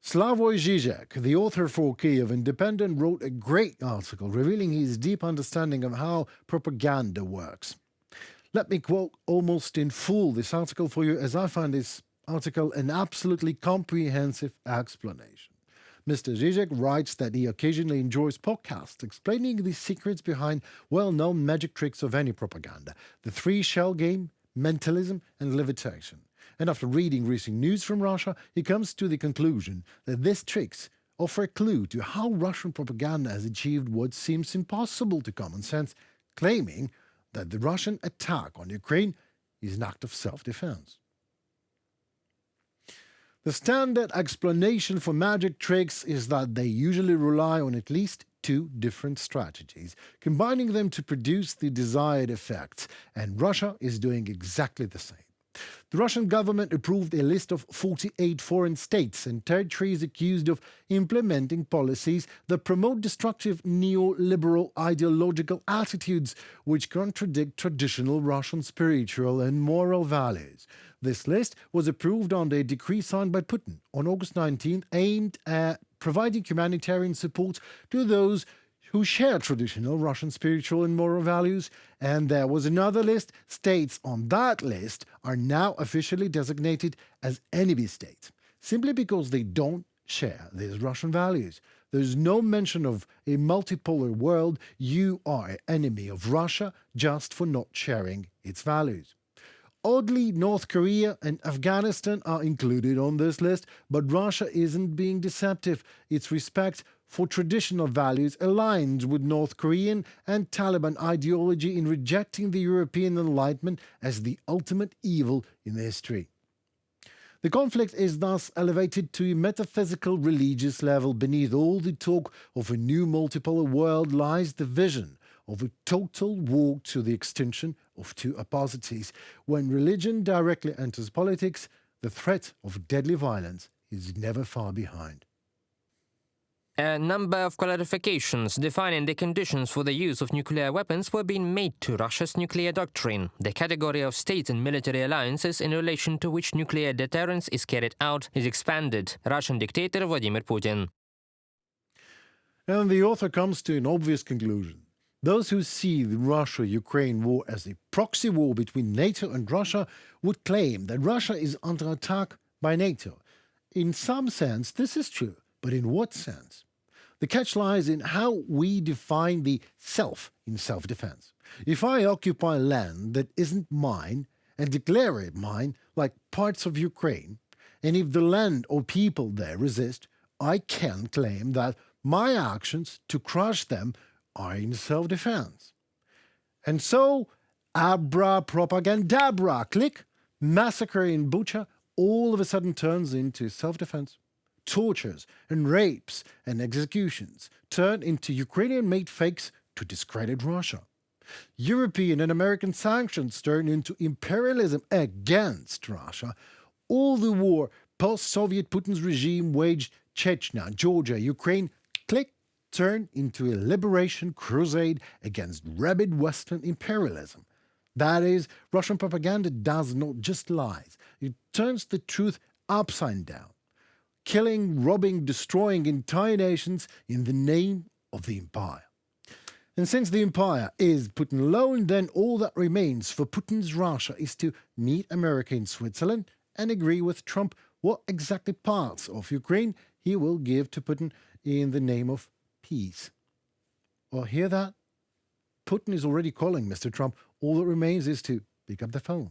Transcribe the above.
Slavoj Žižek, the author for Kyiv Independent, wrote a great article revealing his deep understanding of how propaganda works. Let me quote almost in full this article for you, as I find this article an absolutely comprehensive explanation. Mr. Žižek writes that he occasionally enjoys podcasts explaining the secrets behind well-known magic tricks of any propaganda, the three-shell game, mentalism, and levitation. And after reading recent news from Russia, he comes to the conclusion that these tricks offer a clue to how Russian propaganda has achieved what seems impossible to common sense, claiming that the Russian attack on Ukraine is an act of self-defense. The standard explanation for magic tricks is that they usually rely on at least two different strategies, combining them to produce the desired effects, and Russia is doing exactly the same. The Russian government approved a list of 48 foreign states and territories accused of implementing policies that promote destructive neoliberal ideological attitudes which contradict traditional Russian spiritual and moral values. This list was approved under a decree signed by Putin on August 19th, aimed at providing humanitarian support to those who share traditional Russian spiritual and moral values, and there was another list. States on that list are now officially designated as enemy states, simply because they don't share these Russian values. There's no mention of a multipolar world. You are an enemy of Russia just for not sharing its values. Oddly, North Korea and Afghanistan are included on this list, but Russia isn't being deceptive. Its respect for traditional values aligns with North Korean and Taliban ideology in rejecting the European Enlightenment as the ultimate evil in history. The conflict is thus elevated to a metaphysical religious level. Beneath all the talk of a new multipolar world lies the vision of a total war to the extinction of two opposites. When religion directly enters politics, the threat of deadly violence is never far behind. A number of clarifications defining the conditions for the use of nuclear weapons were being made to Russia's nuclear doctrine, the category of state and military alliances in relation to which nuclear deterrence is carried out is expanded. Russian dictator Vladimir Putin. And the author comes to an obvious conclusion. Those who see the Russia-Ukraine war as a proxy war between NATO and Russia would claim that Russia is under attack by NATO. In some sense, this is true, but in what sense? The catch lies in how we define the self in self-defense. If I occupy land that isn't mine and declare it mine, like parts of Ukraine, and if the land or people there resist, I can claim that my actions to crush them are in self-defense. And so, abra propagandabra, click, massacre in Bucha all of a sudden turns into self-defense. Tortures and rapes and executions turn into Ukrainian-made fakes to discredit Russia. European and American sanctions turn into imperialism against Russia. All the war post-Soviet Putin's regime waged Chechnya, Georgia, Ukraine, click, turn into a liberation crusade against rabid Western imperialism. That is, Russian propaganda does not just lies. It turns the truth upside down, killing, robbing, destroying entire nations in the name of the empire. And since the empire is Putin alone, then all that remains for Putin's Russia is to meet America in Switzerland and agree with Trump what exactly parts of Ukraine he will give to Putin in the name of peace. Well, hear that? Putin is already calling Mr. Trump. All that remains is to pick up the phone.